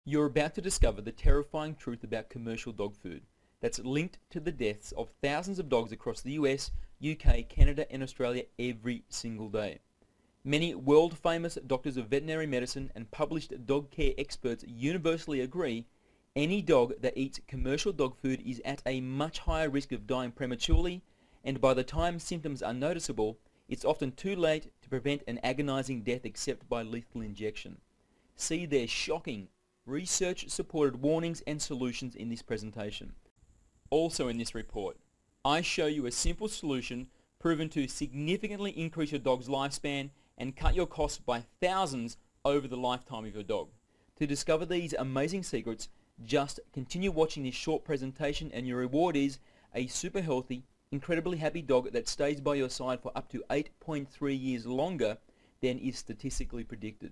You're about to discover the terrifying truth about commercial dog food that's linked to the deaths of thousands of dogs across the US, UK, Canada and Australia every single day. Many world-famous doctors of veterinary medicine and published dog care experts universally agree any dog that eats commercial dog food is at a much higher risk of dying prematurely, and by the time symptoms are noticeable, it's often too late to prevent an agonizing death except by lethal injection. See their shocking, research-supported warnings and solutions in this presentation. Also in this report, I show you a simple solution proven to significantly increase your dog's lifespan and cut your costs by thousands over the lifetime of your dog. To discover these amazing secrets, just continue watching this short presentation and your reward is a super healthy, incredibly happy dog that stays by your side for up to 8.3 years longer than is statistically predicted.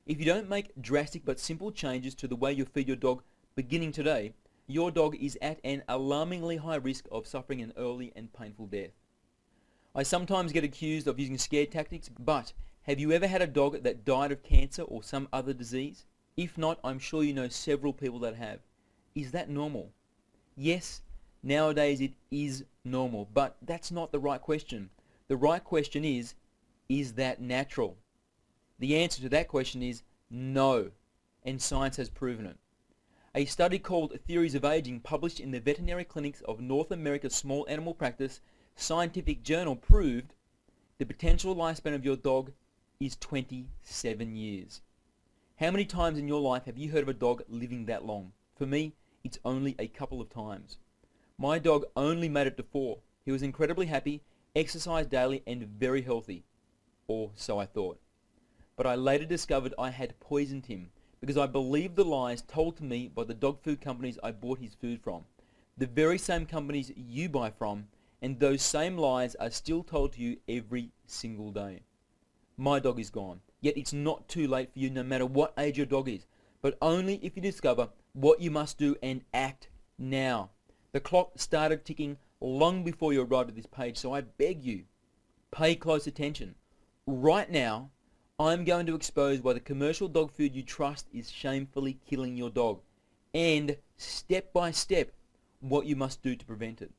If you don't make drastic but simple changes to the way you feed your dog beginning today, your dog is at an alarmingly high risk of suffering an early and painful death. I sometimes get accused of using scare tactics, but have you ever had a dog that died of cancer or some other disease? If not, I'm sure you know several people that have. Is that normal? Yes, nowadays it is normal, but that's not the right question. The right question is that natural? The answer to that question is no, and science has proven it. A study called Theories of Aging, published in the Veterinary Clinics of North America Small Animal Practice Scientific Journal, proved the potential lifespan of your dog is 27 years. How many times in your life have you heard of a dog living that long? For me, it's only a couple of times. My dog only made it to 4. He was incredibly happy, exercised daily, and very healthy. Or so I thought. But I later discovered I had poisoned him because I believed the lies told to me by the dog food companies I bought his food from. The very same companies you buy from, and those same lies are still told to you every single day. My dog is gone, yet it's not too late for you no matter what age your dog is, but only if you discover what you must do and act now. The clock started ticking long before you arrived at this page, so I beg you, pay close attention. Right now, I'm going to expose why the commercial dog food you trust is shamefully killing your dog, and step by step what you must do to prevent it.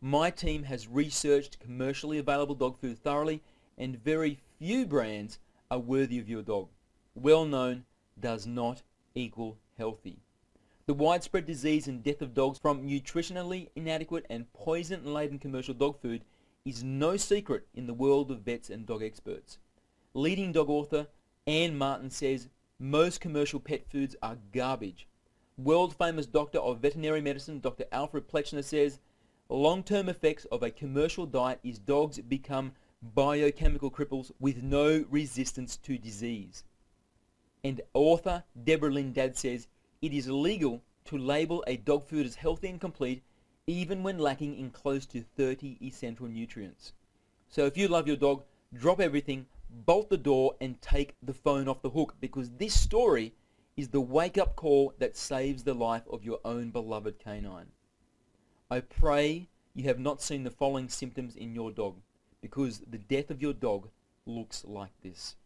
My team has researched commercially available dog food thoroughly, and very few brands are worthy of your dog. Well known does not equal healthy. The widespread disease and death of dogs from nutritionally inadequate and poison-laden commercial dog food is no secret in the world of vets and dog experts. Leading dog author Anne Martin says most commercial pet foods are garbage. World-famous doctor of veterinary medicine Dr. Alfred Plechner says long-term effects of a commercial diet is dogs become biochemical cripples with no resistance to disease. And author Deborah Lynn Dadd says it is illegal to label a dog food as healthy and complete even when lacking in close to 30 essential nutrients. So if you love your dog, drop everything, bolt the door and take the phone off the hook, because this story is the wake-up call that saves the life of your own beloved canine. I pray you have not seen the following symptoms in your dog, because the death of your dog looks like this.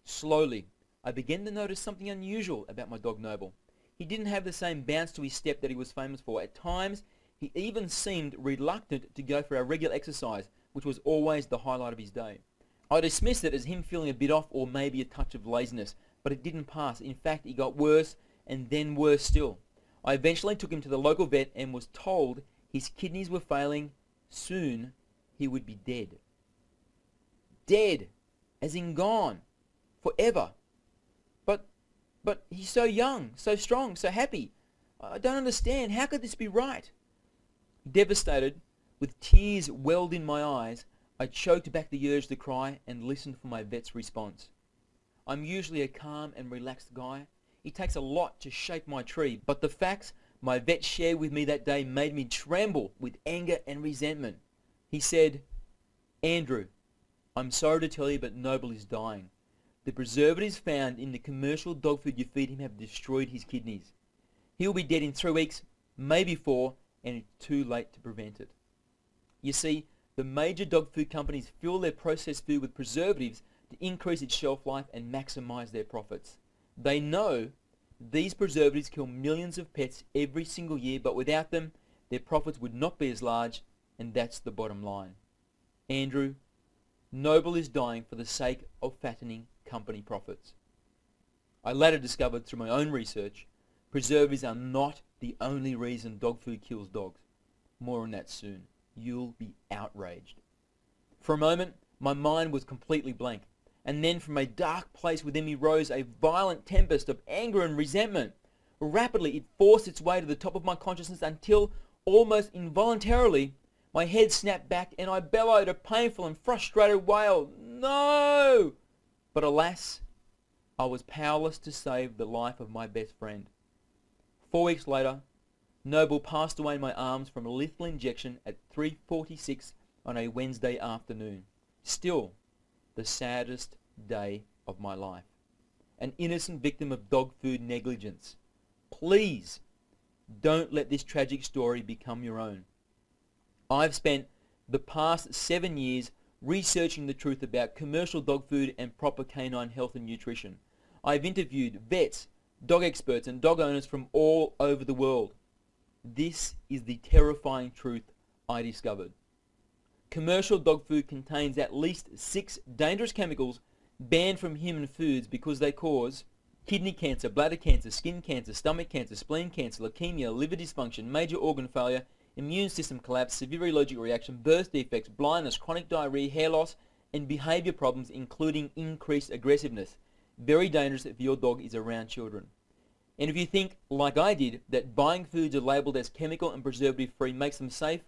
Slowly, I began to notice something unusual about my dog Noble. He didn't have the same bounce to his step that he was famous for. At times, he even seemed reluctant to go for our regular exercise, which was always the highlight of his day. I dismissed it as him feeling a bit off or maybe a touch of laziness, but it didn't pass. In fact, it got worse and then worse still. I eventually took him to the local vet and was told his kidneys were failing. Soon, he would be dead. Dead, as in gone, forever. But he's so young, so strong, so happy. I don't understand. How could this be right? Devastated, with tears welled in my eyes, I choked back the urge to cry and listened for my vet's response. I'm usually a calm and relaxed guy. It takes a lot to shake my tree, but the facts my vet shared with me that day made me tremble with anger and resentment. He said, "Andrew, I'm sorry to tell you, but Noble is dying. The preservatives found in the commercial dog food you feed him have destroyed his kidneys. He'll be dead in 3 weeks, maybe 4, and it's too late to prevent it." You see, the major dog food companies fill their processed food with preservatives to increase its shelf life and maximize their profits. They know These preservatives kill millions of pets every single year, but without them, their profits would not be as large, and that's the bottom line. Andrew, Noble is dying for the sake of fattening company profits. I later discovered through my own research, preservatives are not the only reason dog food kills dogs. More on that soon. You'll be outraged. For a moment, my mind was completely blank, and then from a dark place within me rose a violent tempest of anger and resentment. Rapidly, it forced its way to the top of my consciousness until, almost involuntarily, my head snapped back and I bellowed a painful and frustrated wail, "No!" But alas, I was powerless to save the life of my best friend. 4 weeks later, Noble passed away in my arms from a lethal injection at 3:46 on a Wednesday afternoon. Still, the saddest day of my life. An innocent victim of dog food negligence. Please, don't let this tragic story become your own. I've spent the past 7 years researching the truth about commercial dog food and proper canine health and nutrition. I've interviewed vets, dog experts, and dog owners from all over the world. This is the terrifying truth I discovered. Commercial dog food contains at least 6 dangerous chemicals banned from human foods because they cause kidney cancer, bladder cancer, skin cancer, stomach cancer, spleen cancer, leukemia, liver dysfunction, major organ failure, immune system collapse, severe allergic reaction, birth defects, blindness, chronic diarrhea, hair loss, and behavior problems including increased aggressiveness. Very dangerous if your dog is around children. And if you think, like I did, that buying foods are labelled as chemical and preservative free makes them safe,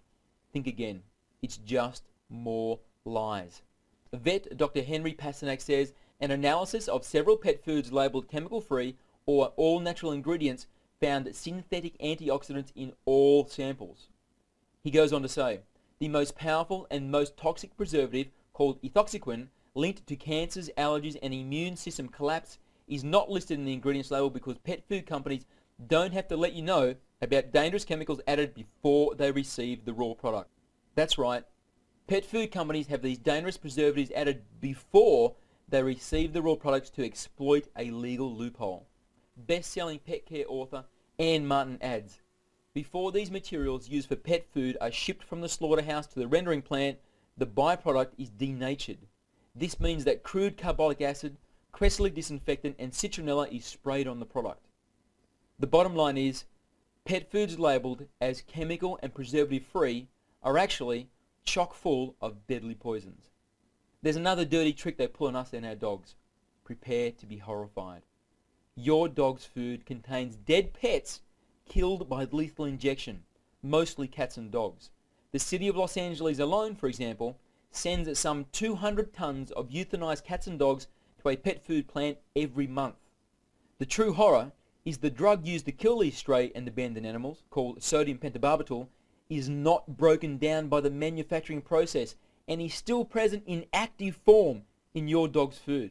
think again. It's just more lies. Vet Dr. Henry Pasternak says an analysis of several pet foods labelled chemical free or all natural ingredients found synthetic antioxidants in all samples. He goes on to say, the most powerful and most toxic preservative, called ethoxyquin, linked to cancers, allergies, and immune system collapse, is not listed in the ingredients label because pet food companies don't have to let you know about dangerous chemicals added before they receive the raw product. That's right, pet food companies have these dangerous preservatives added before they receive the raw products to exploit a legal loophole. Best-selling pet care author Anne Martin adds, before these materials used for pet food are shipped from the slaughterhouse to the rendering plant, the byproduct is denatured. This means that crude carbolic acid, cresolic disinfectant, and citronella is sprayed on the product. The bottom line is, pet foods labelled as chemical and preservative free are actually chock full of deadly poisons. There's another dirty trick they pull on us and our dogs. Prepare to be horrified. Your dog's food contains dead pets killed by lethal injection, mostly cats and dogs. The city of Los Angeles alone, for example, sends some 200 tons of euthanized cats and dogs to a pet food plant every month. The true horror is the drug used to kill these stray and abandoned animals, called sodium pentobarbital, is not broken down by the manufacturing process and is still present in active form in your dog's food.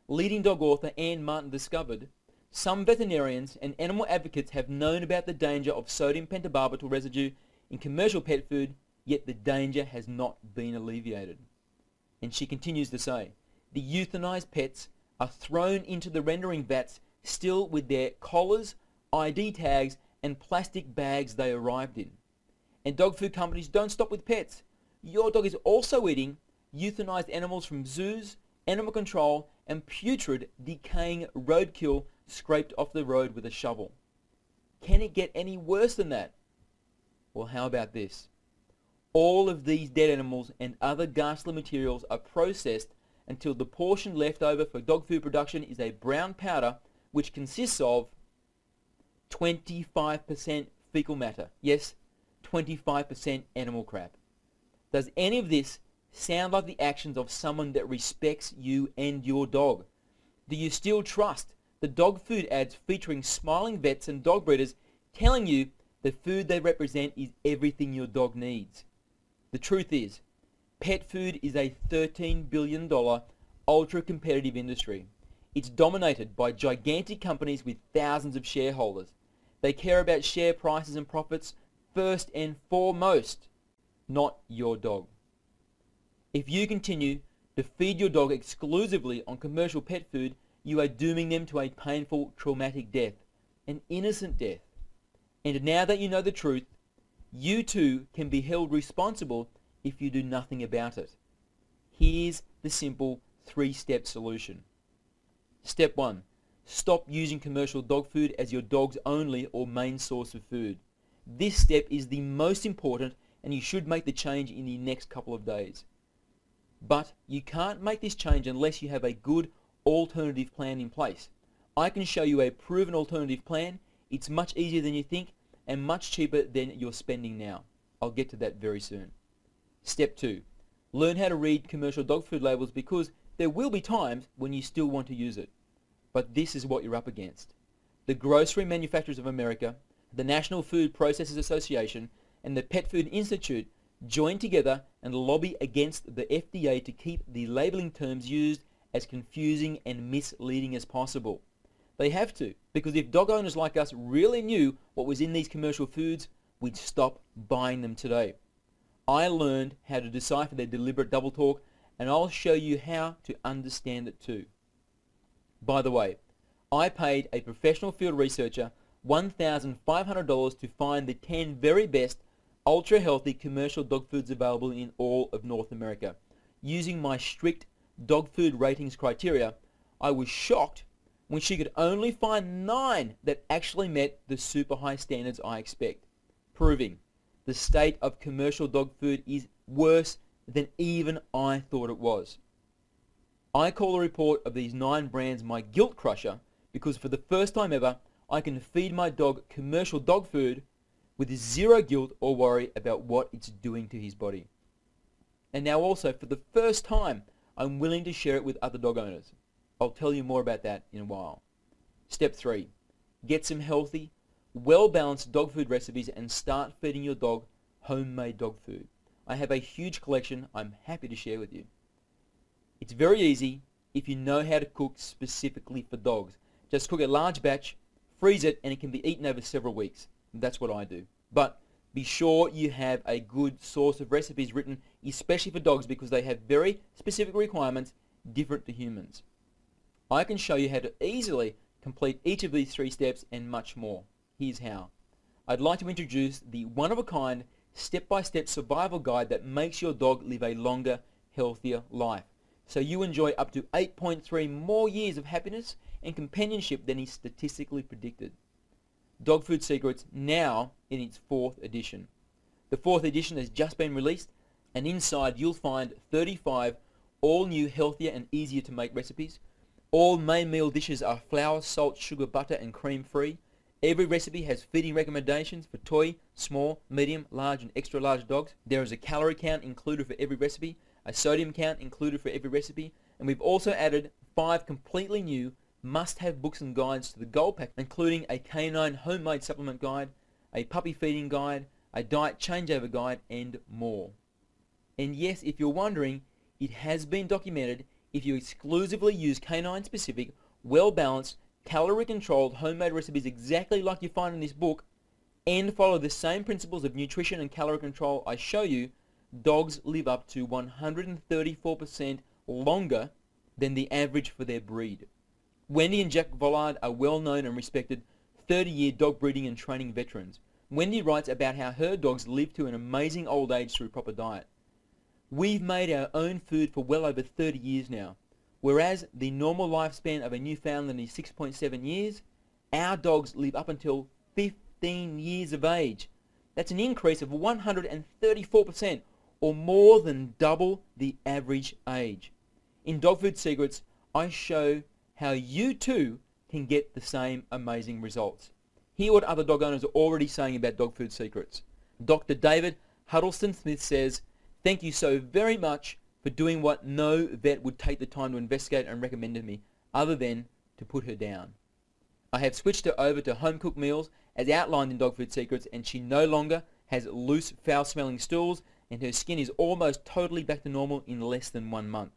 Leading dog author Anne Martin discovered, some veterinarians and animal advocates have known about the danger of sodium pentobarbital residue in commercial pet food, yet the danger has not been alleviated. And she continues to say, the euthanized pets are thrown into the rendering vats still with their collars, ID tags, and plastic bags they arrived in. And dog food companies don't stop with pets. Your dog is also eating euthanized animals from zoos, animal control, and putrid, decaying roadkill scraped off the road with a shovel. Can it get any worse than that? Well, how about this? All of these dead animals and other ghastly materials are processed until the portion left over for dog food production is a brown powder which consists of 25% fecal matter. Yes, 25% animal crap. Does any of this sound like the actions of someone that respects you and your dog? Do you still trust the dog food ads featuring smiling vets and dog breeders telling you the food they represent is everything your dog needs? The truth is, pet food is a $13 billion ultra-competitive industry. It's dominated by gigantic companies with thousands of shareholders. They care about share prices and profits first and foremost, not your dog. If you continue to feed your dog exclusively on commercial pet food, you are dooming them to a painful, traumatic death. an innocent death. And now that you know the truth, you too can be held responsible if you do nothing about it. Here's the simple 3-step solution. Step 1. Stop using commercial dog food as your dog's only or main source of food. This step is the most important, and you should make the change in the next couple of days. But you can't make this change unless you have a good alternative plan in place. I can show you a proven alternative plan. It's much easier than you think and much cheaper than you're spending now. I'll get to that very soon. Step 2. Learn how to read commercial dog food labels, because there will be times when you still want to use it. But this is what you're up against. The Grocery Manufacturers of America, the National Food Processors Association, and the Pet Food Institute join together and lobby against the FDA to keep the labeling terms used as confusing and misleading as possible. They have to, because if dog owners like us really knew what was in these commercial foods, we'd stop buying them today. I learned how to decipher their deliberate double talk, and I'll show you how to understand it too. By the way, I paid a professional field researcher $1,500 to find the 10 very best ultra-healthy commercial dog foods available in all of North America. Using my strict dog food ratings criteria, I was shocked when she could only find 9 that actually met the super high standards I expect, proving the state of commercial dog food is worse than even I thought it was. I call the report of these 9 brands my guilt crusher, because for the first time ever, I can feed my dog commercial dog food with zero guilt or worry about what it's doing to his body. And now also, for the first time, I'm willing to share it with other dog owners. I'll tell you more about that in a while. Step 3. Get some healthy, well-balanced dog food recipes and start feeding your dog homemade dog food. I have a huge collection I'm happy to share with you. It's very easy if you know how to cook specifically for dogs. Just cook a large batch, freeze it, and it can be eaten over several weeks. That's what I do. But be sure you have a good source of recipes written especially for dogs, because they have very specific requirements different to humans. I can show you how to easily complete each of these 3 steps and much more. Here's how. I'd like to introduce the one-of-a-kind step-by-step survival guide that makes your dog live a longer, healthier life, so you enjoy up to 8.3 more years of happiness and companionship than is statistically predicted. Dog Food Secrets, now in its 4th edition. The 4th edition has just been released, and inside you'll find 35 all-new, healthier and easier to make recipes. All main meal dishes are flour, salt, sugar, butter and cream free. Every recipe has feeding recommendations for toy, small, medium, large and extra large dogs. There is a calorie count included for every recipe, a sodium count included for every recipe, and we've also added 5 completely new must-have books and guides to the Gold Pack, including a canine homemade supplement guide, a puppy feeding guide, a diet changeover guide, and more. And yes, if you're wondering, it has been documented if you exclusively use canine-specific, well-balanced, calorie-controlled homemade recipes exactly like you find in this book, and follow the same principles of nutrition and calorie control I show you, dogs live up to 134% longer than the average for their breed. Wendy and Jack Vollard are well-known and respected 30-year dog breeding and training veterans. Wendy writes about how her dogs live to an amazing old age through proper diet. We've made our own food for well over 30 years now. Whereas the normal lifespan of a Newfoundland is 6.7 years, our dogs live up until 15 years of age. That's an increase of 134%, or more than double the average age. In Dog Food Secrets, I show how you too can get the same amazing results. Hear what other dog owners are already saying about Dog Food Secrets. Dr. David Huddleston Smith says, "Thank you so very much for doing what no vet would take the time to investigate and recommend to me, other than to put her down. I have switched her over to home-cooked meals as outlined in Dog Food Secrets, and she no longer has loose, foul-smelling stools, and her skin is almost totally back to normal in less than 1 month."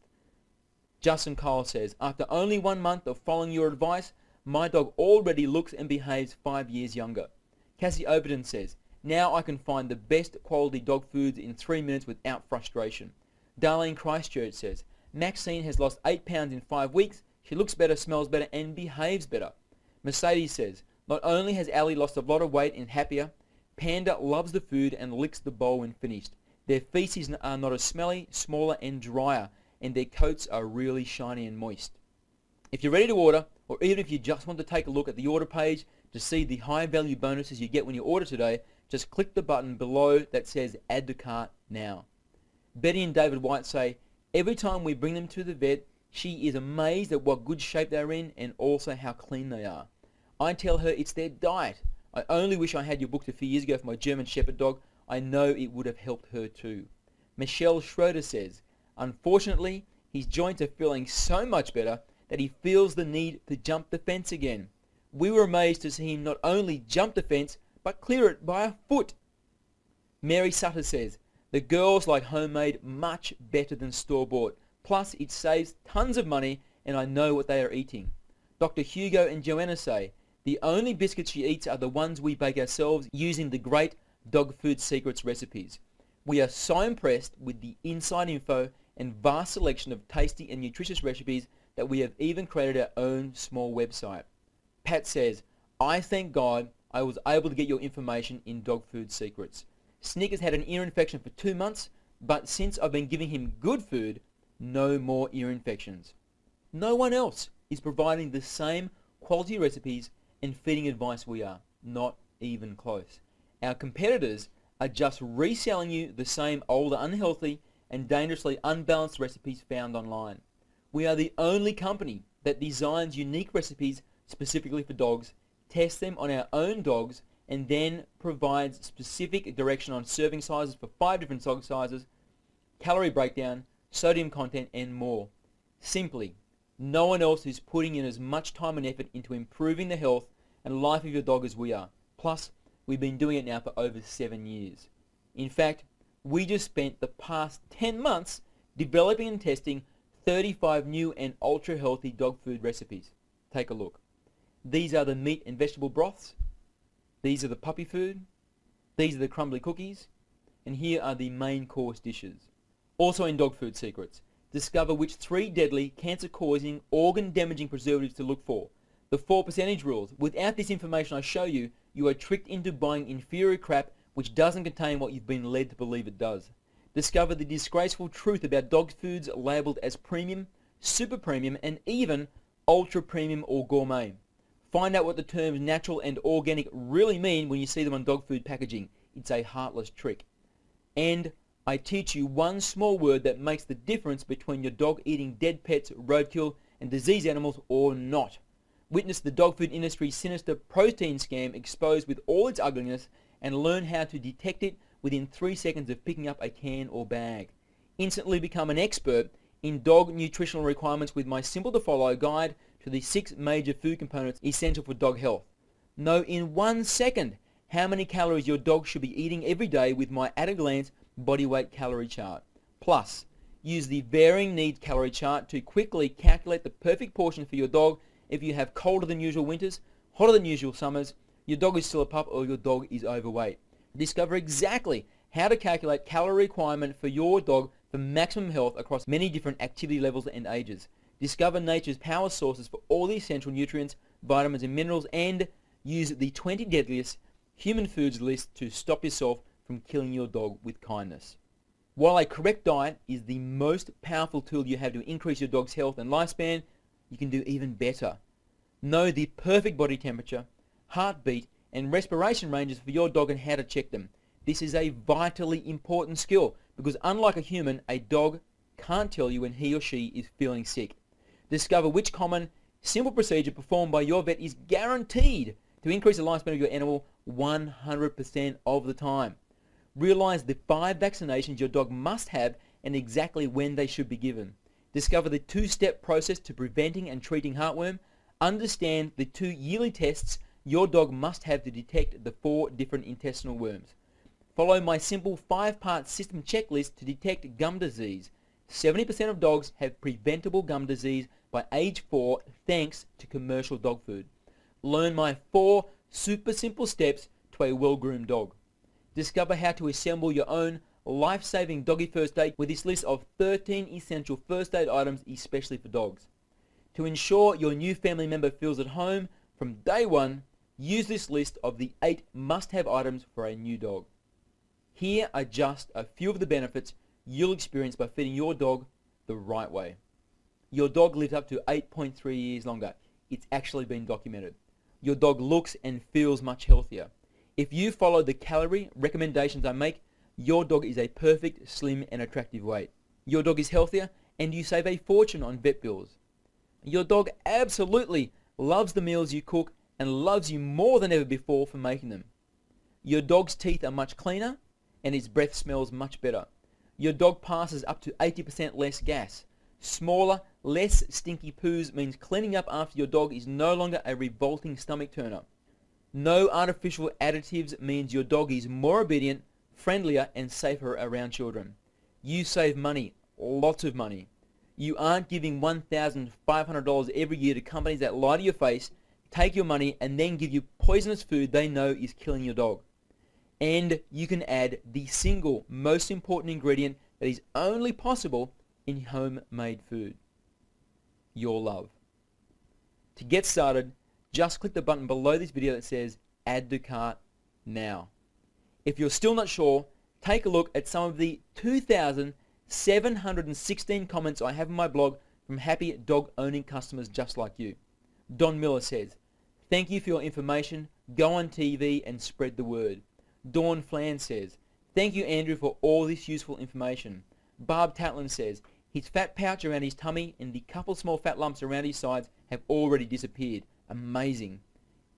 Justin Cole says, "After only 1 month of following your advice, my dog already looks and behaves 5 years younger." Cassie Overton says, "Now I can find the best quality dog foods in 3 minutes without frustration." Darlene Christchurch says, "Maxine has lost 8 pounds in 5 weeks. She looks better, smells better, and behaves better." Mercedes says, Not only has Allie lost a lot of weight and happier, Panda loves the food and licks the bowl when finished. Their feces are not as smelly, smaller and drier, and their coats are really shiny and moist. If you're ready to order, or even if you just want to take a look at the order page to see the high value bonuses you get when you order today, just click the button below that says Add to Cart now. Betty and David White say, every time we bring them to the vet, she is amazed at what good shape they're in and also how clean they are. I tell her it's their diet. I only wish I had your book a few years ago for my German Shepherd dog. I know it would have helped her too. Michelle Schroeder says, unfortunately, his joints are feeling so much better that he feels the need to jump the fence again. We were amazed to see him not only jump the fence, but clear it by a foot. Mary Sutter says, the girls like homemade much better than store-bought. Plus, it saves tons of money and I know what they are eating. Dr. Hugo and Joanna say, the only biscuits she eats are the ones we bake ourselves using the great Dog Food Secrets recipes. We are so impressed with the inside info and vast selection of tasty and nutritious recipes that we have even created our own small website. Pat says, I thank God I was able to get your information in Dog Food Secrets. Snickers had an ear infection for 2 months, but since I've been giving him good food, no more ear infections. No one else is providing the same quality recipes and feeding advice we are, not even close. Our competitors are just reselling you the same older, unhealthy and dangerously unbalanced recipes found online. We are the only company that designs unique recipes specifically for dogs, tests them on our own dogs, and then provides specific direction on serving sizes for 5 different dog sizes, calorie breakdown, sodium content, and more. Simply, no one else is putting in as much time and effort into improving the health and life of your dog as we are. Plus, we've been doing it now for over 7 years. In fact, we just spent the past 10 months developing and testing 35 new and ultra-healthy dog food recipes. Take a look. These are the meat and vegetable broths. These are the puppy food. These are the crumbly cookies. And here are the main course dishes. Also in Dog Food Secrets, discover which 3 deadly, cancer-causing, organ-damaging preservatives to look for. The 4% rules. Without this information I show you, you are tricked into buying inferior crap which doesn't contain what you've been led to believe it does. Discover the disgraceful truth about dog foods labeled as premium, super premium, and even ultra premium or gourmet. Find out what the terms natural and organic really mean when you see them on dog food packaging. It's a heartless trick. And I teach you one small word that makes the difference between your dog eating dead pets, roadkill, and diseased animals or not. Witness the dog food industry's sinister protein scam exposed with all its ugliness and learn how to detect it within 3 seconds of picking up a can or bag. Instantly become an expert in dog nutritional requirements with my simple to follow guide to the 6 major food components essential for dog health. Know in 1 second how many calories your dog should be eating every day with my at a glance body weight calorie chart. Plus, use the varying needs calorie chart to quickly calculate the perfect portion for your dog if you have colder than usual winters, hotter than usual summers, your dog is still a pup, or your dog is overweight. Discover exactly how to calculate calorie requirement for your dog for maximum health across many different activity levels and ages. Discover nature's power sources for all the essential nutrients, vitamins and minerals, and use the 20 deadliest human foods list to stop yourself from killing your dog with kindness. While a correct diet is the most powerful tool you have to increase your dog's health and lifespan, you can do even better. Know the perfect body temperature, heartbeat, and respiration ranges for your dog and how to check them. This is a vitally important skill because unlike a human, a dog can't tell you when he or she is feeling sick. Discover which common, simple procedure performed by your vet is guaranteed to increase the lifespan of your animal 100% of the time. Realize the 5 vaccinations your dog must have and exactly when they should be given. Discover the 2-step process to preventing and treating heartworm. Understand the 2 yearly tests your dog must have to detect the 4 different intestinal worms. Follow my simple 5-part system checklist to detect gum disease. 70% of dogs have preventable gum disease by age 4 thanks to commercial dog food. Learn my 4 super simple steps to a well-groomed dog. Discover how to assemble your own life-saving doggy first aid with this list of 13 essential first aid items especially for dogs. To ensure your new family member feels at home from day one, use this list of the 8 must-have items for a new dog. Here are just a few of the benefits you'll experience by feeding your dog the right way. Your dog lives up to 8.3 years longer. It's actually been documented. Your dog looks and feels much healthier. If you follow the calorie recommendations I make, your dog is a perfect, slim and attractive weight. Your dog is healthier and you save a fortune on vet bills. Your dog absolutely loves the meals you cook and loves you more than ever before for making them. Your dog's teeth are much cleaner and his breath smells much better. Your dog passes up to 80% less gas. Smaller, less stinky poos means cleaning up after your dog is no longer a revolting stomach turner. No artificial additives means your dog is more obedient, friendlier and safer around children. You save money, lots of money. You aren't giving $1,500 every year to companies that lie to your face, take your money and then give you poisonous food they know is killing your dog. And you can add the single most important ingredient that is only possible in homemade food: your love. To get started, just click the button below this video that says Add to Cart now. If you're still not sure, take a look at some of the 2,716 comments I have in my blog from happy dog owning customers just like you. Don Miller says, "Thank you for your information. Go on TV and spread the word." Dawn Flan says, "Thank you, Andrew, for all this useful information." Barb Tatlin says, "His fat pouch around his tummy and the couple small fat lumps around his sides have already disappeared. Amazing."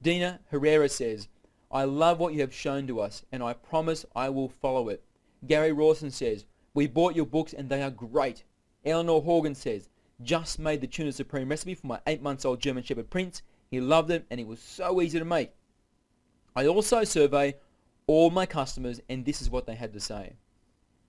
Dina Herrera says, "I love what you have shown to us and I promise I will follow it." Gary Rawson says, "We bought your books and they are great." Eleanor Horgan says, "Just made the tuna supreme recipe for my 8-month-old German Shepherd Prince. He loved it and it was so easy to make." I also survey all my customers and this is what they had to say.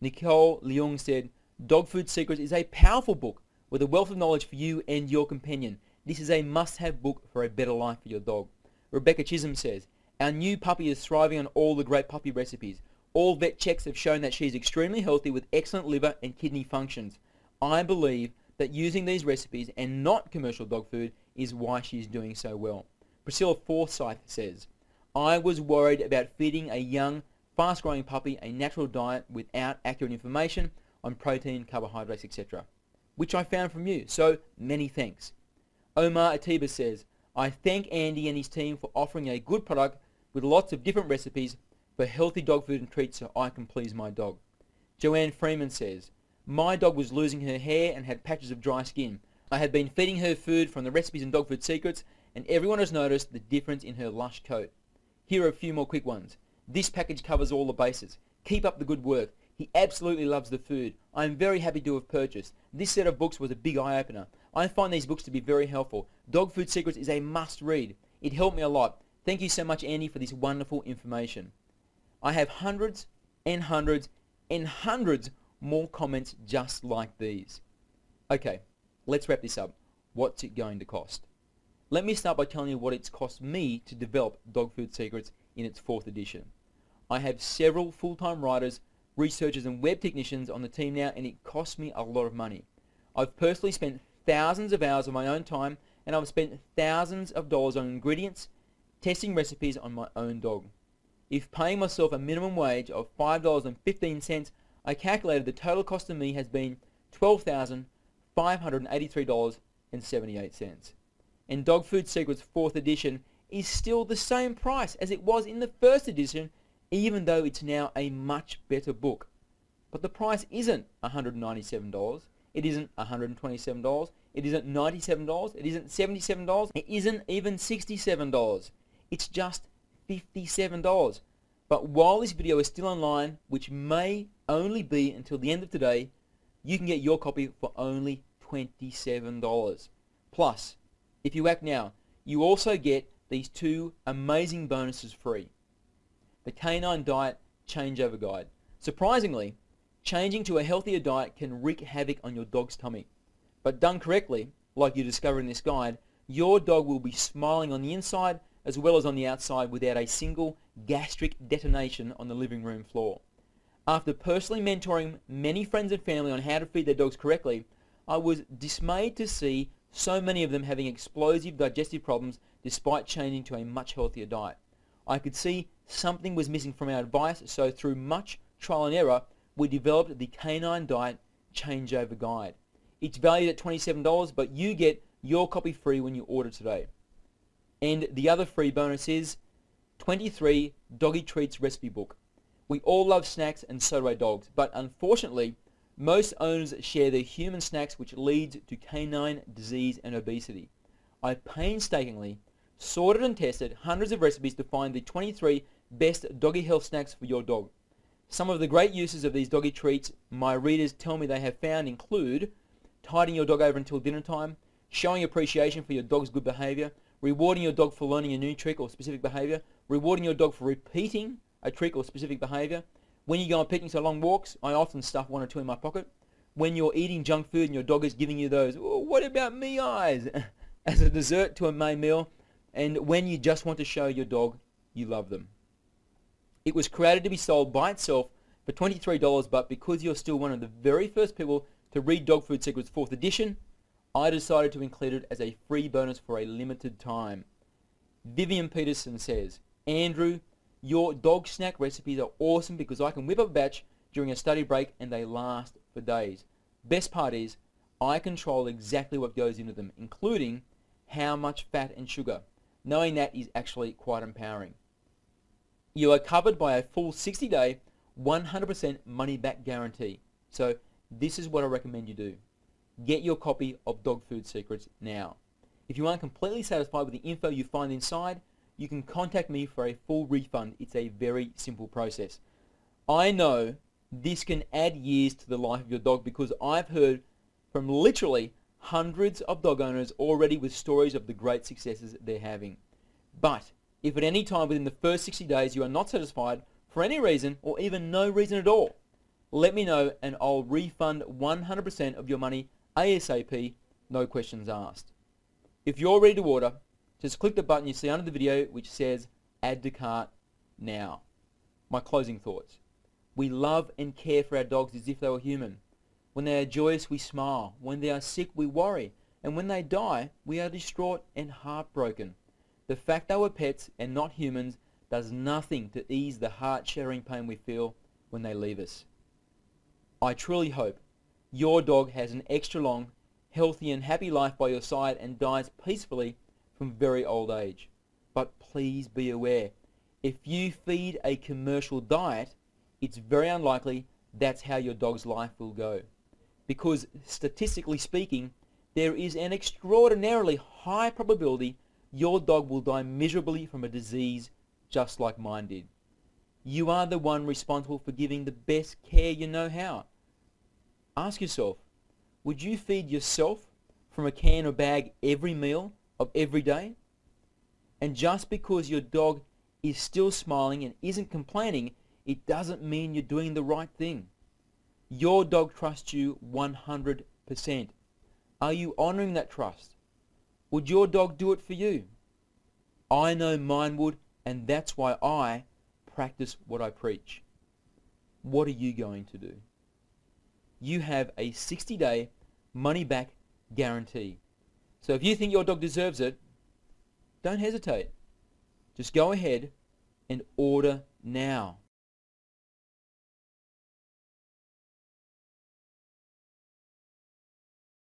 Nicole Leung said, "Dog Food Secrets is a powerful book with a wealth of knowledge for you and your companion. This is a must-have book for a better life for your dog." Rebecca Chisholm says, "Our new puppy is thriving on all the great puppy recipes. All vet checks have shown that she is extremely healthy with excellent liver and kidney functions. I believe that using these recipes and not commercial dog food is why she is doing so well." Priscilla Forsyth says, "I was worried about feeding a young, fast-growing puppy a natural diet without accurate information on protein, carbohydrates, etc., which I found from you, so many thanks." Omar Atiba says, "I thank Andy and his team for offering a good product with lots of different recipes for healthy dog food and treats so I can please my dog." Joanne Freeman says, "My dog was losing her hair and had patches of dry skin. I have been feeding her food from the recipes in Dog Food Secrets and everyone has noticed the difference in her lush coat." Here are a few more quick ones. "This package covers all the bases. Keep up the good work. He absolutely loves the food. I am very happy to have purchased. This set of books was a big eye-opener. I find these books to be very helpful. Dog Food Secrets is a must-read. It helped me a lot. Thank you so much, Andy, for this wonderful information." I have hundreds and hundreds and hundreds more comments just like these. Okay, let's wrap this up. What's it going to cost? Let me start by telling you what it's cost me to develop Dog Food Secrets in its 4th edition. I have several full-time writers, researchers and web technicians on the team now and it costs me a lot of money. I've personally spent thousands of hours of my own time and I've spent thousands of dollars on ingredients, testing recipes on my own dog. If paying myself a minimum wage of $5.15, I calculated the total cost to me has been $12,583.78. And Dog Food Secrets 4th edition is still the same price as it was in the 1st edition, even though it's now a much better book. But the price isn't $197, it isn't $127, it isn't $97, it isn't $77, it isn't even $67. It's just $57. But while this video is still online, which may only be until the end of today, you can get your copy for only $27. Plus, if you act now, you also get these 2 amazing bonuses free. The Canine Diet Changeover Guide. Surprisingly, changing to a healthier diet can wreak havoc on your dog's tummy. But done correctly, like you discover in this guide, your dog will be smiling on the inside as well as on the outside without a single gastric detonation on the living room floor. After personally mentoring many friends and family on how to feed their dogs correctly, I was dismayed to see so many of them having explosive digestive problems despite changing to a much healthier diet. I could see something was missing from our advice, so through much trial and error, we developed the Canine Diet Changeover Guide. It's valued at $27, but you get your copy free when you order today. And the other free bonus is 23 Doggy Treats Recipe Book. We all love snacks, and so do our dogs, but unfortunately, most owners share their human snacks, which leads to canine disease and obesity. I painstakingly sorted and tested hundreds of recipes to find the 23 best doggy health snacks for your dog. Some of the great uses of these doggy treats my readers tell me they have found include tiding your dog over until dinner time, showing appreciation for your dog's good behavior, rewarding your dog for learning a new trick or specific behavior, rewarding your dog for repeating a trick or specific behavior. When you go on picnics or long walks, I often stuff 1 or 2 in my pocket. When you're eating junk food and your dog is giving you those, "Oh, what about me eyes?" as a dessert to a main meal, and when you just want to show your dog you love them. It was created to be sold by itself for $23, but because you're still one of the very first people to read Dog Food Secrets 4th edition, I decided to include it as a free bonus for a limited time. Vivian Peterson says, "Andrew, your dog snack recipes are awesome because I can whip up a batch during a study break and they last for days. Best part is, I control exactly what goes into them, including how much fat and sugar. Knowing that is actually quite empowering. You are covered by a full 60-day, 100% money-back guarantee. So this is what I recommend you do. Get your copy of Dog Food Secrets now. If you aren't completely satisfied with the info you find inside, you can contact me for a full refund. It's a very simple process. I know this can add years to the life of your dog because I've heard from literally hundreds of dog owners already with stories of the great successes they're having. But if at any time within the first 60 days you are not satisfied for any reason or even no reason at all, let me know and I'll refund 100% of your money ASAP, no questions asked. If you're ready to order, just click the button you see under the video which says Add to Cart now. My closing thoughts. We love and care for our dogs as if they were human. When they are joyous, we smile. When they are sick, we worry. And when they die, we are distraught and heartbroken. The fact they were pets and not humans does nothing to ease the heart-shattering pain we feel when they leave us. I truly hope your dog has an extra long, healthy and happy life by your side and dies peacefully from very old age. But please be aware, if you feed a commercial diet, it's very unlikely that's how your dog's life will go. Because statistically speaking, there is an extraordinarily high probability your dog will die miserably from a disease just like mine did. You are the one responsible for giving the best care you know how. Ask yourself, would you feed yourself from a can or bag every meal of every day? And just because your dog is still smiling and isn't complaining, it doesn't mean you're doing the right thing. Your dog trusts you 100%. Are you honoring that trust? Would your dog do it for you? I know mine would, and that's why I practice what I preach. What are you going to do? You have a 60-day money-back guarantee. So if you think your dog deserves it, don't hesitate. Just go ahead and order now.